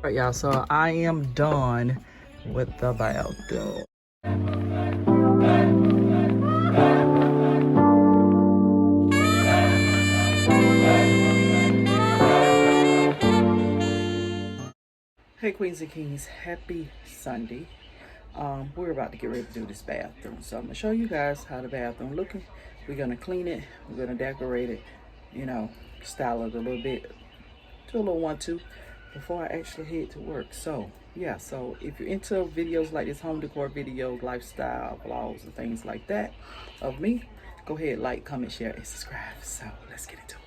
All right, y'all, so I am done with the bathroom. Hey Queens and Kings, happy Sunday. We're about to get ready to do this bathroom. So I'm gonna show you guys how the bathroom looking. We're gonna clean it, we're gonna decorate it, you know, style it a little bit, do a little 1-2 before I actually head to work. So yeah, so if you're into videos like this, home decor videos, lifestyle vlogs and things like that of me, go ahead, like, comment, share, and subscribe. So let's get into it.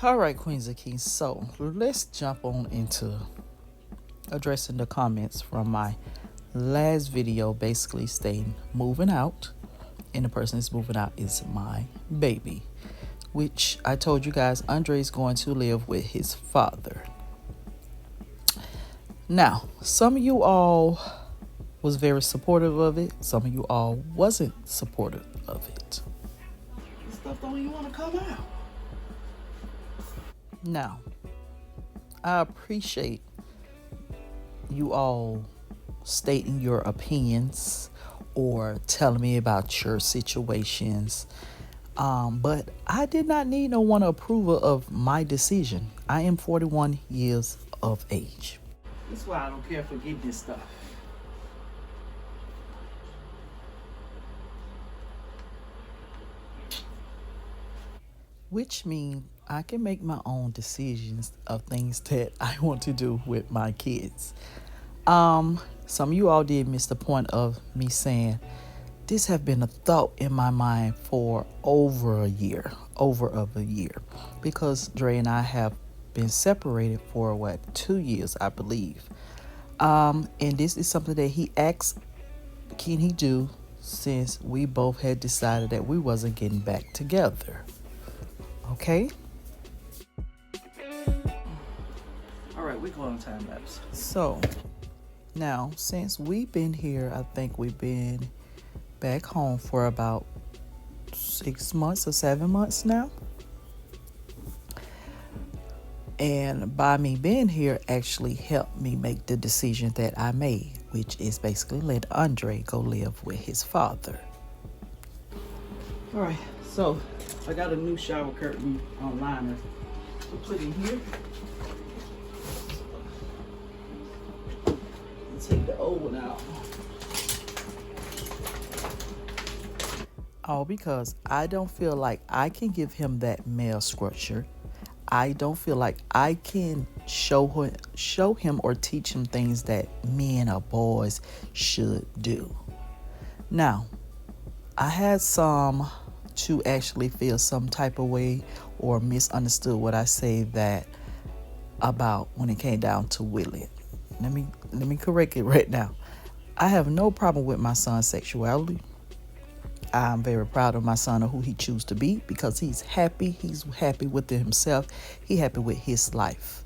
All right, Queens and Kings, so let's jump on into addressing the comments from my last video, basically stating moving out, and the person that's moving out is my baby, which I told you guys Andre is going to live with his father. Now, some of you all was very supportive of it, some of you all wasn't supportive of it. This stuff don't even want to come out. Now, I appreciate you all stating your opinions or telling me about your situations, but I did not need no one approval of my decision. I am 41 years of age. That's why I don't care for getting this stuff. Which means I can make my own decisions of things that I want to do with my kids. Some of you all did miss the point of me saying this have been a thought in my mind for over a year, because Dre and I have been separated for 2 years, I believe. And this is something that he asked, can he do, since we both had decided that we wasn't getting back together. Okay. All right, we're going on time lapse. So now, since we've been here, I think we've been back home for about 6 months or 7 months now. And by me being here actually helped me make the decision that I made, which is basically let Andre go live with his father. All right, so I got a new shower curtain liner to put in here. Take the old one out. All because I don't feel like I can give him that male structure. I don't feel like I can show him or teach him things that men or boys should do. Now, I had some to actually feel some type of way or misunderstood what I say that about when it came down to Willie. Let me correct it right now. I have no problem with my son's sexuality. I'm very proud of my son and who he chooses to be, because he's happy. He's happy within himself. He's happy with his life.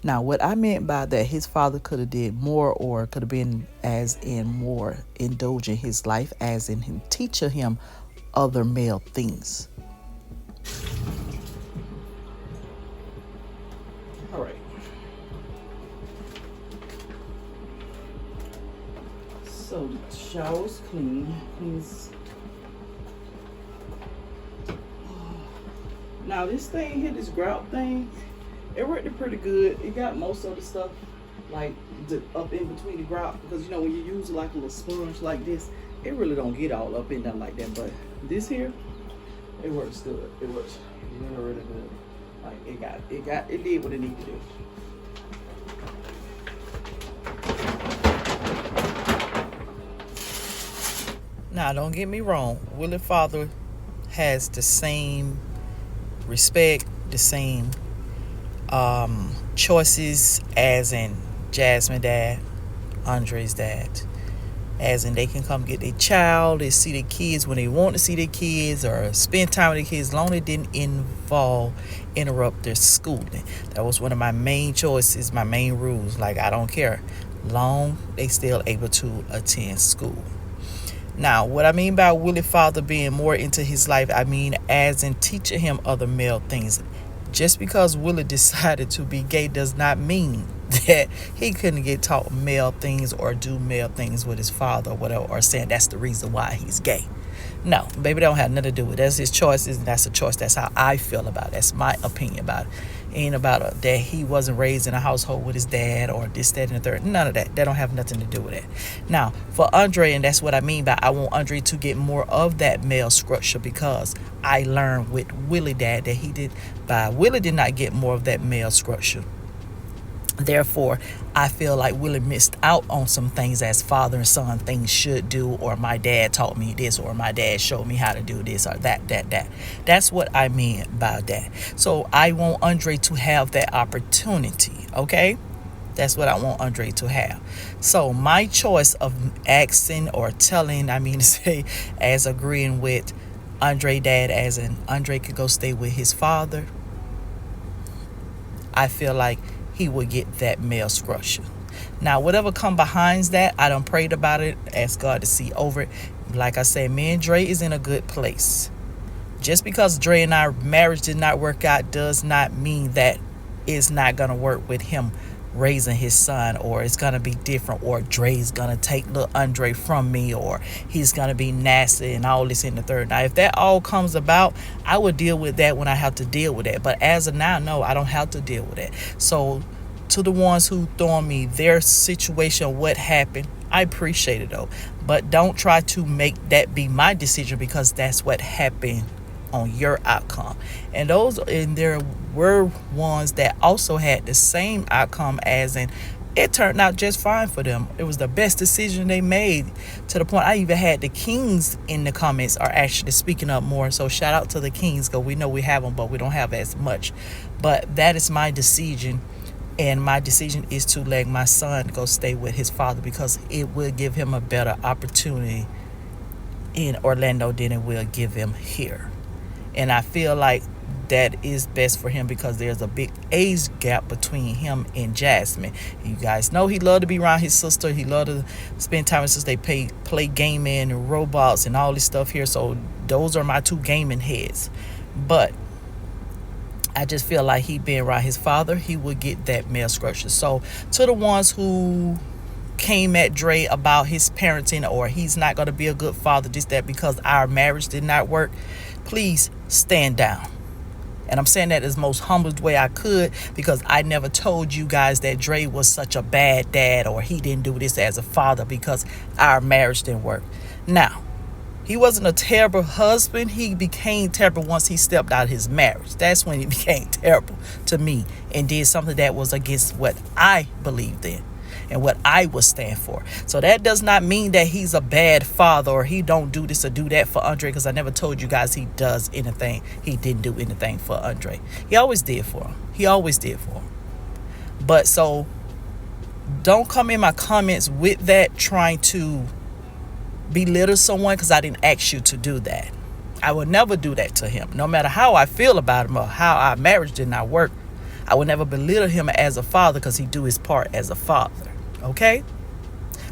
Now, what I meant by that, his father could have did more, or could have been as in more indulge in his life, as in him teaching him other male things. All right. So the shower's clean. Now this thing here, this grout thing, it worked pretty good. It got most of the stuff like up in between the grout, because you know when you use like a little sponge like this, it really don't get all up in there like that. But this here, it works good. It works really, really good. Like it did what it needed to do. Now, don't get me wrong. Willie's father has the same respect, the same choices as in Jasmine dad, Andre's dad. As in, they can come get their child, they see their kids when they want to see their kids, or spend time with their kids, as long as it didn't interrupt their schooling. That was one of my main choices, my main rules. Like, I don't care, long they still able to attend school. Now, what I mean by Willie father being more into his life, I mean as in teaching him other male things. Just because Willie decided to be gay does not mean that he couldn't get taught male things or do male things with his father or whatever, or saying that's the reason why he's gay. No, baby, don't have nothing to do with it. That's his choices, and that's a choice. That's how I feel about it. That's my opinion about it. It ain't about that he wasn't raised in a household with his dad or this, that, and the third. None of that. That don't have nothing to do with it. Now, for Andre, and that's what I mean by I want Andre to get more of that male structure, because I learned with Willie dad that Willie did not get more of that male structure. Therefore, I feel like Willie missed out on some things as father and son things should do, or my dad taught me this, or my dad showed me how to do this, or that. That's what I mean by that. So I want Andre to have that opportunity, okay? That's what I want Andre to have. So my choice of asking or telling, as agreeing with Andre dad, as in Andre could go stay with his father, I feel like he would get that male structure. Now, whatever come behind that, I done prayed about it, asked God to see over it. Like I said, me and Dre is in a good place. Just because Dre and our marriage did not work out does not mean that it's not going to work with him raising his son, or it's going to be different, or Dre's going to take little Andre from me, or he's going to be nasty and all this in the third. Now, if that all comes about, I would deal with that when I have to deal with that. But as of now, no, I don't have to deal with that. So to the ones who throwing me their situation, what happened, I appreciate it though. But don't try to make that be my decision, because that's what happened on your outcome. And there were ones that also had the same outcome, as in it turned out just fine for them. It was the best decision they made, to the point I even had the Kings in the comments are actually speaking up more. So shout out to the Kings, because we know we have them, but we don't have as much. But that is my decision. And my decision is to let my son go stay with his father, because it will give him a better opportunity in Orlando than it will give him here. And I feel like that is best for him, because there's a big age gap between him and Jasmine. You guys know he loved to be around his sister. He loved to spend time with his sister. They play gaming and robots and all this stuff here. So those are my two gaming heads. But I just feel like he being around his father, he would get that male structure. So to the ones who came at Dre about his parenting, or he's not going to be a good father, this, that, because our marriage did not work, please stand down. And I'm saying that as most humbled way I could, because I never told you guys that Dre was such a bad dad, or he didn't do this as a father because our marriage didn't work. Now, he wasn't a terrible husband. He became terrible once he stepped out of his marriage. That's when he became terrible to me and did something that was against what I believed in and what I would stand for. So that does not mean that he's a bad father, or he don't do this or do that for Andre, because I never told you guys he does anything. He didn't do anything for Andre. He always did for him. He always did for him. But so don't come in my comments with that trying to belittle someone, because I didn't ask you to do that. I would never do that to him. No matter how I feel about him or how our marriage did not work, I would never belittle him as a father, because he do his part as a father. Okay?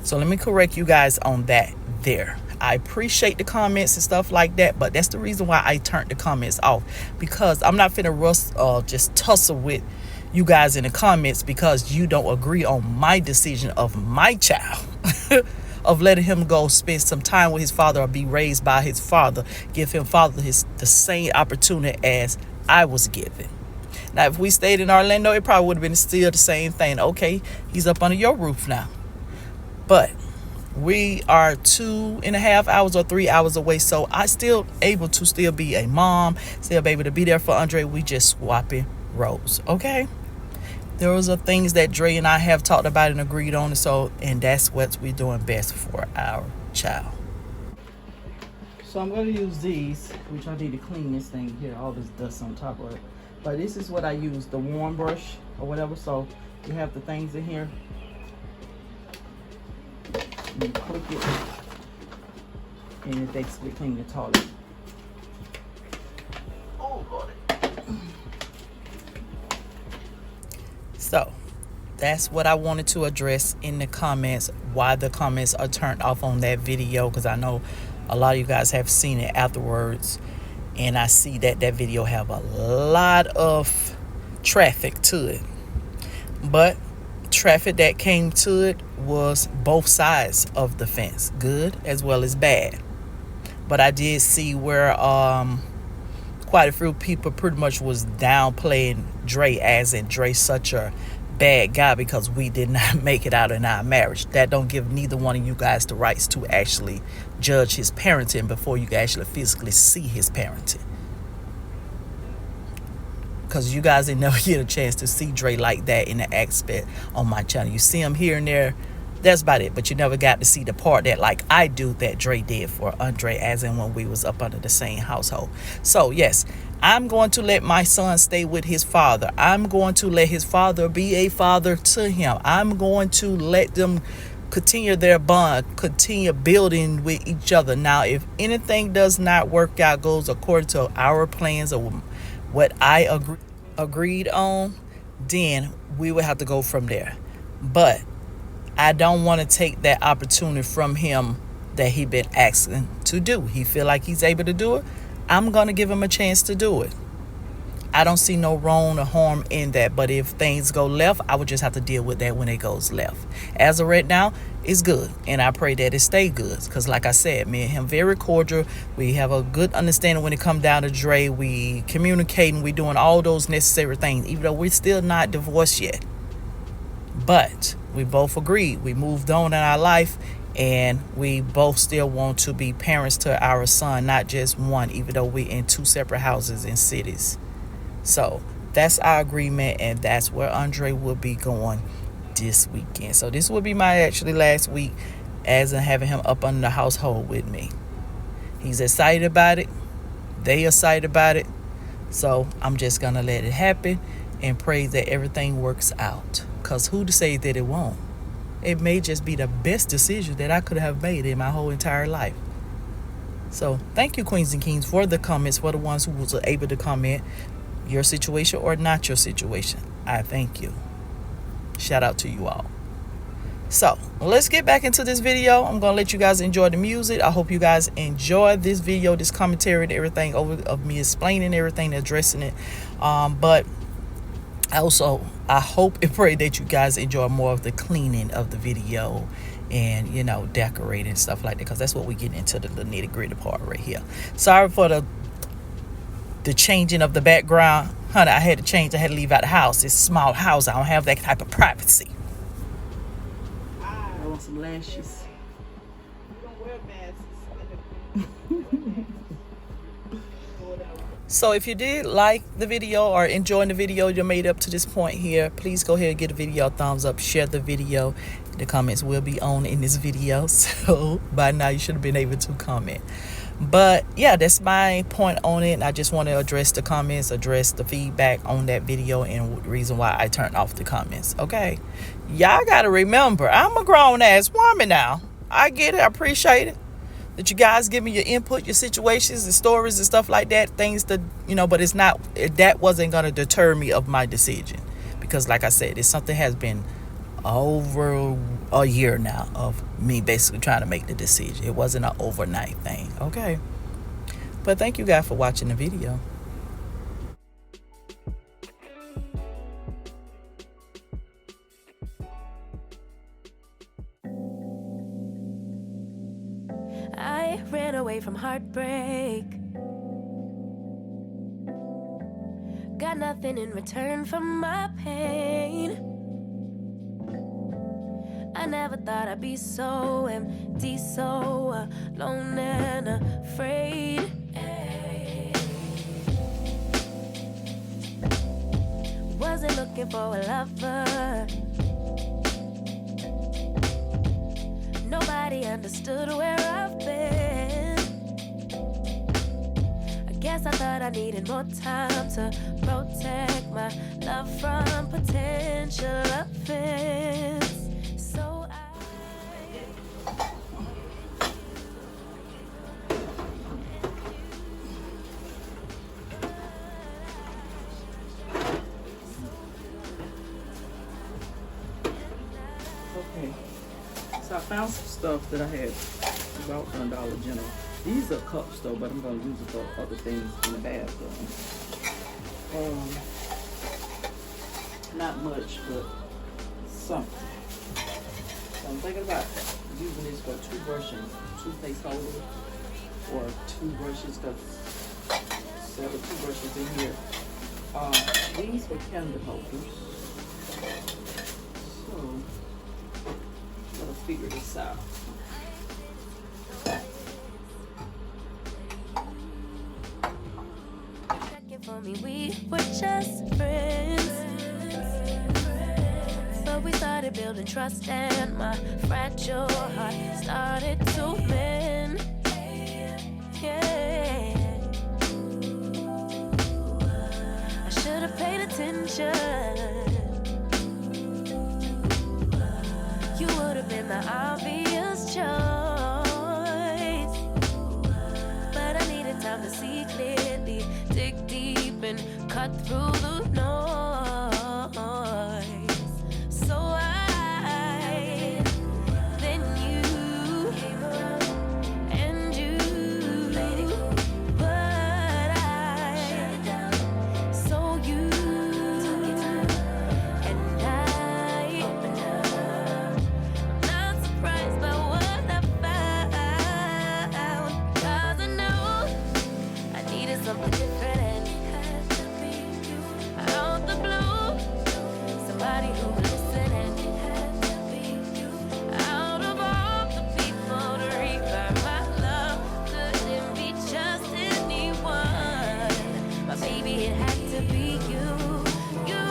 So let me correct you guys on that there. I appreciate the comments and stuff like that, but that's the reason why I turned the comments off, because I'm not finna just tussle with you guys in the comments because you don't agree on my decision of my child. Of letting him go spend some time with his father, or be raised by his father, give him father the same opportunity as I was given. Now, if we stayed in Orlando, it probably would have been still the same thing. Okay, he's up under your roof now. But we are 2.5 hours or 3 hours away, so I still able to still be a mom, still be able to be there for Andre. We just swapping roles, okay? Those are things that Dre and I have talked about and agreed on, and that's what we're doing best for our child. So I'm going to use these, which I need to clean this thing here, all this dust on top of it. But this is what I use, the warm brush or whatever. So you have the things in here, You click it, and it basically clean the toilet. Oh, Lord. So, that's what I wanted to address in the comments, why the comments are turned off on that video, because I know a lot of you guys have seen it afterwards, and I see that that video have a lot of traffic to it. But traffic that came to it was both sides of the fence, good as well as bad. But I did see where quite a few people pretty much was downplaying Dre, as in Dre such a bad guy because we did not make it out in our marriage. That don't give neither one of you guys the rights to actually judge his parenting before you can actually physically see his parenting. Because you guys didn't never get a chance to see Dre like that in the aspect on my channel. You see him here and there, that's about it. But you never got to see the part that like I do that Dre did for Andre, as in when we was up under the same household. So yes, I'm going to let my son stay with his father. I'm going to let his father be a father to him. I'm going to let them continue their bond, continue building with each other. Now, if anything does not work out, goes according to our plans or what I agreed on, then we would have to go from there. But I don't want to take that opportunity from him that he been asking to do. He feel like he's able to do it. I'm going to give him a chance to do it. I don't see no wrong or harm in that. But if things go left, I would just have to deal with that when it goes left. As of right now, it's good. And I pray that it stay good. Because like I said, me and him very cordial. We have a good understanding when it come down to Dre. We communicating. We doing all those necessary things. Even though we're still not divorced yet. But we both agreed. We moved on in our life. And we both still want to be parents to our son. Not just one. Even though we in two separate houses in cities. So that's our agreement, and that's where Andre will be going this weekend. So this will be my actually last week as in having him up under the household with me. He's excited about it. They excited about it. So I'm just going to let it happen and pray that everything works out. Because who to say that it won't? It may just be the best decision that I could have made in my whole entire life. So thank you, Queens and Kings, for the comments, for the ones who was able to comment. Your situation or not your situation, I thank you. Shout out to you all. So let's get back into this video. I'm gonna let you guys enjoy the music. I hope you guys enjoy this video, this commentary and everything over of me explaining everything, addressing it. But also I hope and pray that you guys enjoy more of the cleaning of the video and, you know, decorating and stuff like that, because that's what we get into, the nitty-gritty part right here. Sorry for the changing of the background. Honey, I had to change. I had to leave out the house. It's a small house. I don't have that type of privacy. I want some lashes. You don't wear masks. So if you did like the video or enjoying the video you made up to this point here, please go ahead and give the video a thumbs up. Share the video. The comments will be on in this video. So by now you should have been able to comment. But yeah, that's my point on it. I just want to address the comments, address the feedback on that video, and the reason why I turned off the comments. Okay, y'all gotta remember, I'm a grown-ass woman now. I get it. I appreciate it that you guys give me your input, your situations, the stories and stuff like that, things that, you know, but it's not, that wasn't gonna deter me of my decision, because like I said, it's something has been over a year now of me basically trying to make the decision. It wasn't an overnight thing. Okay, but thank you guys for watching the video. I ran away from heartbreak, got nothing in return for my pain. I never thought I'd be so empty, so alone and afraid. Wasn't looking for a lover. Nobody understood where I've been. I guess I thought I needed more time to protect my love from potential offense. So I I found some stuff that I had bought from Dollar General. These are cups though, but I'm gonna use it for other things in the bathroom. Not much, but something. So I'm thinking about using this for toothpaste holder, or two brushes, because several toothbrushes in here. These were candle holders. So, gotta figure this out. For me, we were just friends, but we started building trust, and my fragile heart started to mend. Yeah, I should have paid attention. You would have been the obvious choice, but I needed time to see clearly, dig deep and cut through the noise. So then you came around and you made it cool, but I shut it down. So you took your time and I opened up. I'm not surprised by what I found, 'cause I know I needed something different, and it had to be you. Out the blue, somebody who would listen, and it had to be you. Out of all the people to revive my love, couldn't be just anyone. My baby, it had to be you, you.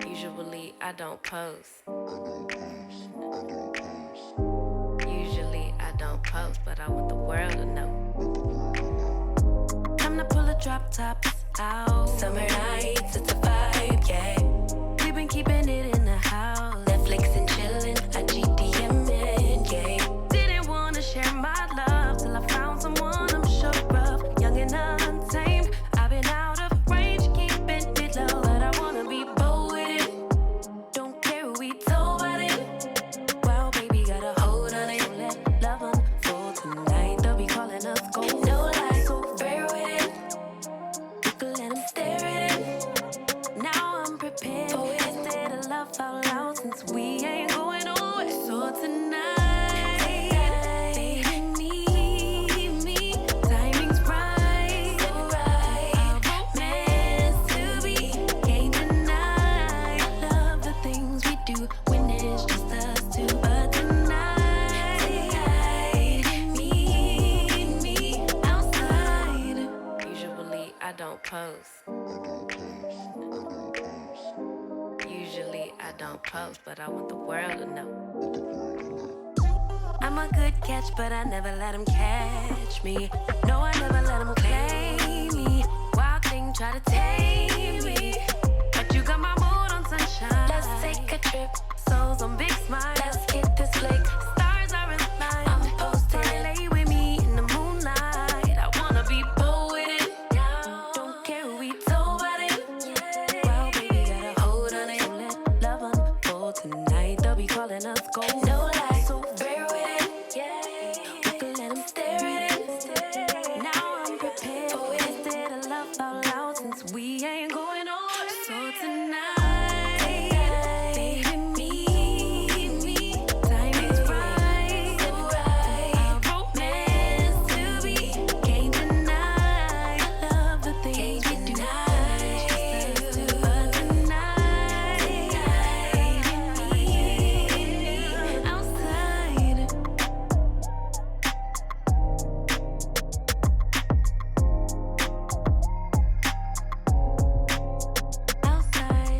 Usually I don't post. Usually I don't post, but I want the world to know. Time to pull the drop tops out. Summer nights, it's a vibe, yeah. We've been keeping it in the house. Netflix and chillin', I GDMing, yeah. Didn't wanna share my love till I found someone I'm sure of. Young and untamed, I've been out of range, keeping it low. But I wanna be bold with it, don't care who we told about it. Wow, baby, got a hold on it. Let love unfold tonight, they'll be calling us gold. No lie, so fair with it, you can let them stare at it. Now I'm prepared for it, instead of love out loud, since we ain't going nowhere. So tonight, baby, meet me, timing's right, so right. Our romance to be, can't deny. Love the things we do when it's just us two. But tonight, meet me outside. Usually I don't post. Usually I don't post, but I want the world to know. I'm a good catch, but I never let him catch me. No, I never let him claim me. Wild thing try to tame me, but you got my mood on sunshine. Let's take a trip, souls on big smile. Let's hit this lake, stars are in line. I'm posted, lay with me in the moonlight. I wanna be bold with it, don't care who we told about it. Wow, baby, got a hold on it. Let love unfold tonight, they'll be calling us gold. No lie, so fair with it, yeah. We can let them stare at it. Now I'm prepared for it, instead of love out loud, since we ain't going nowhere. So tonight, baby, meet me, timing's right, so right. Our romance to be, can't deny. Love the things we do, just us two. But tonight, baby, meet me outside. Outside.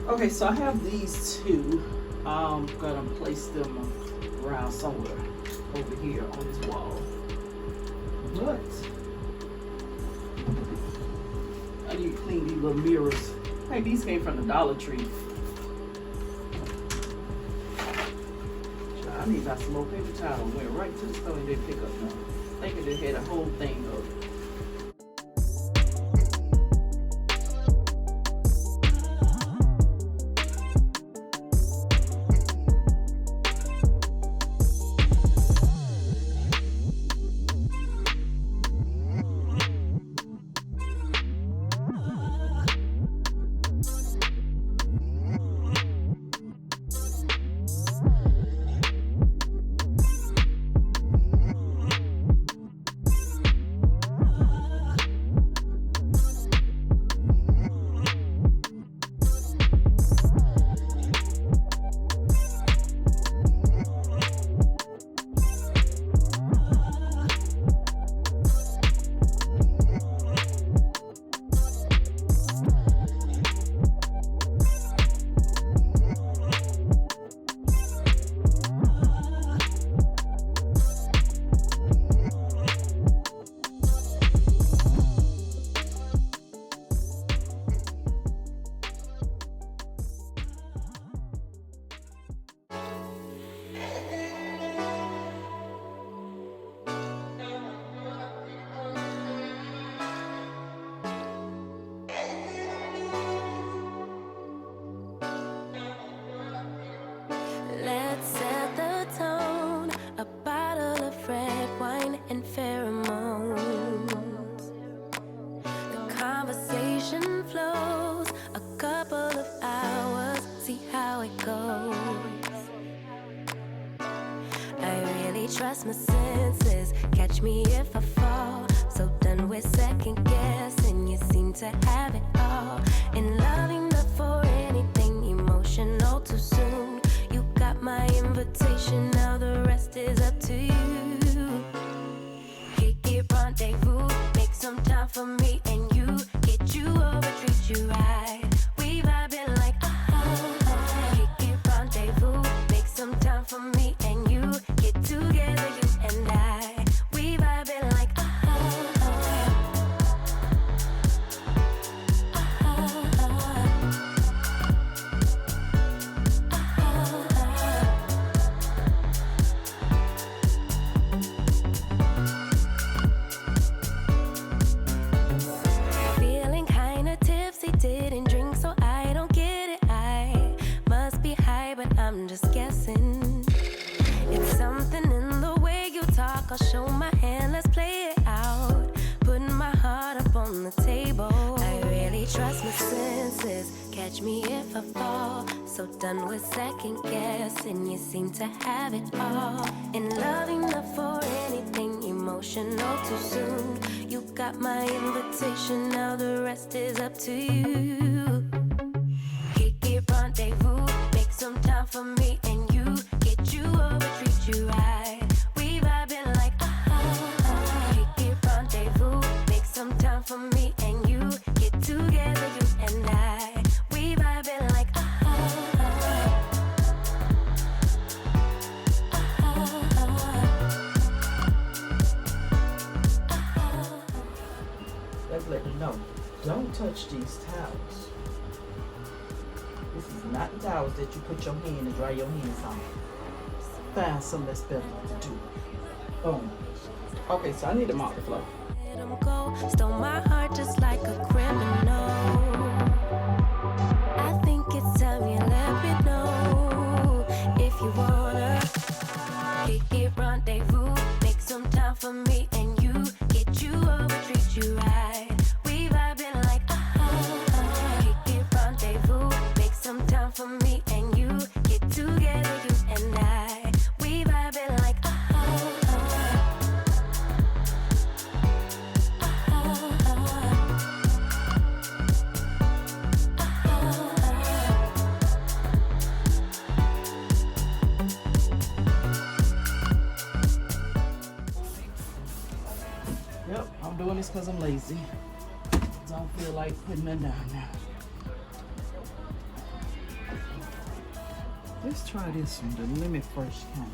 Okay, so I have these two. I'm gonna place them around somewhere over here on this wall. But I need to clean these little mirrors. Hey, these came from the Dollar Tree. I need to buy some more paper towel. Went right to the store and didn't pick up none. Thinking they had a whole thing of it. trust my senses. Catch me if I fall. So done with second guessing. You seem to have it all. And loving the for anything emotional too soon. You got my invitation, now the rest is up to you. Kick it, rendezvous, make some time for me and you. Get you over, treat you right. We vibing like Kick it, rendezvous, make some time for me and you. Get together, you and I. We vibing like Feeling kinda tipsy, didn't drink, so I don't get it. I must be high, but I'm just guessing. It's something in the way you talk. I'll show my hand, let's play it out. Putting my heart up on the table. I really trust my senses. Catch me if I fall. So done with second guessing. You seem to have it all. And loving the for anything emotional too soon. You got my invitation, now the rest is up to you. Kick it, rendezvous, make some time for me and you. Get you over, treat you right. We vibing like Kick it, rendezvous, make some time for me and you. Get together, you and I. We vibing like Let's let you know. Don't touch these towels. This is not the towels that you put your hand and dry your hands on. Find something that's better to do. Boom. Okay, so I need to mop the floor. let 'em go. Stole my heart just like a criminal. I think it's time you let me know if you wanna kick it, rendezvous, make some time for me and you. Get you over, treat you right. We vibing like kick it, rendezvous, make some time for me and you. Get together, you and I. We vibing like Yep, I'm doing this because I'm lazy. Don't feel like putting it down now. Let's try this one, the lemon fresh kind.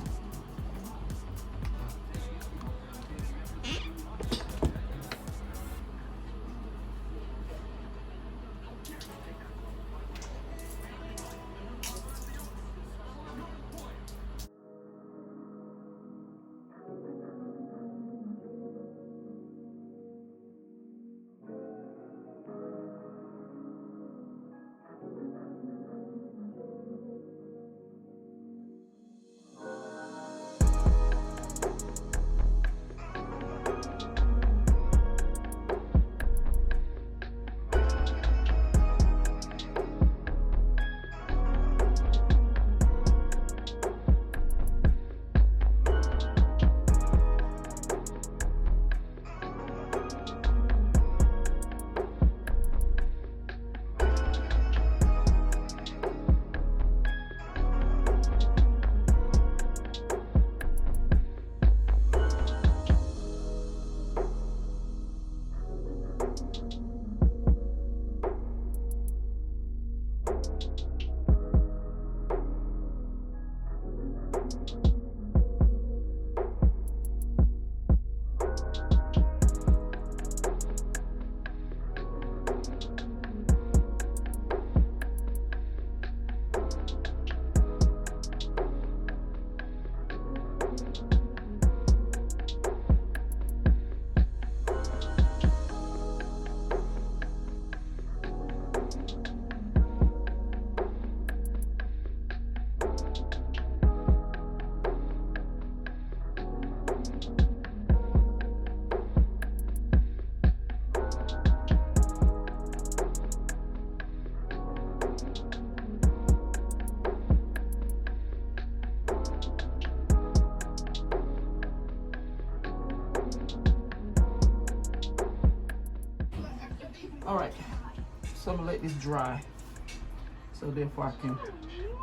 I'm gonna let this dry. So therefore I can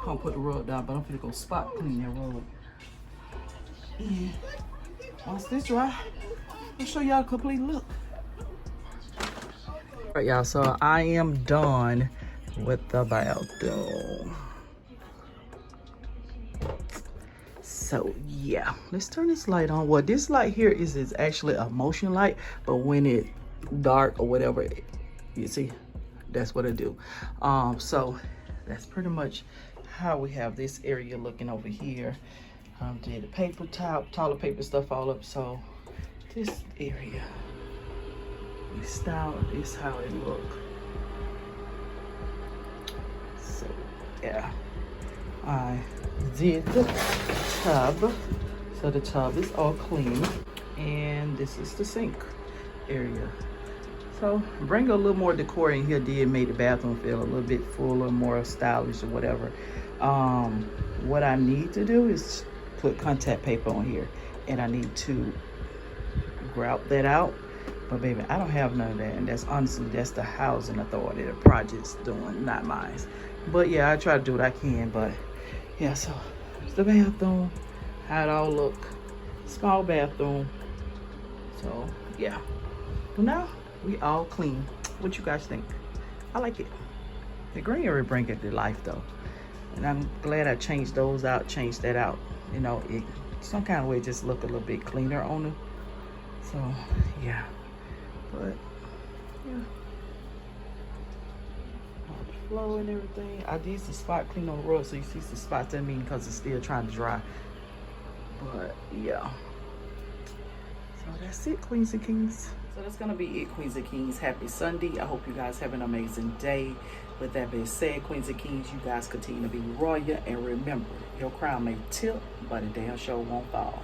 come put the rug down, but I'm gonna go spot clean that rug. And once this dry, I'll show y'all a complete look. All right, y'all, so I am done with the bathroom. So yeah, let's turn this light on. Well, this light here is actually a motion light, but when it dark or whatever, you see, that's what it do. So that's pretty much how we have this area looking over here. Did the paper toilet paper stuff all up. So this area, this style is how it look. So yeah, I did the tub. So the tub is all clean, and this is the sink area. So bring a little more decor in here did make the bathroom feel a little bit fuller, more stylish or whatever. What I need to do is put contact paper on here, and I need to grout that out. But baby, I don't have none of that, and that's honestly, that's the housing authority, the project's doing, not mine. But yeah, I try to do what I can. But yeah, so it's the bathroom, how it all look. Small bathroom. So yeah, well now we all clean. What you guys think? I like it. The green area bring it to life though, and I'm glad I changed those out, changed that out. You know, it some kind of way just look a little bit cleaner on it. So yeah, but yeah, all the flow and everything. I did some spot clean on the rug, so you see some spots. That mean because it's still trying to dry. But yeah, so that's it, queens and kings. So that's gonna be it, queens and kings. Happy Sunday. I hope you guys have an amazing day. With that being said, queens and kings, you guys continue to be royal, and remember, your crown may tilt, but a damn sure won't fall.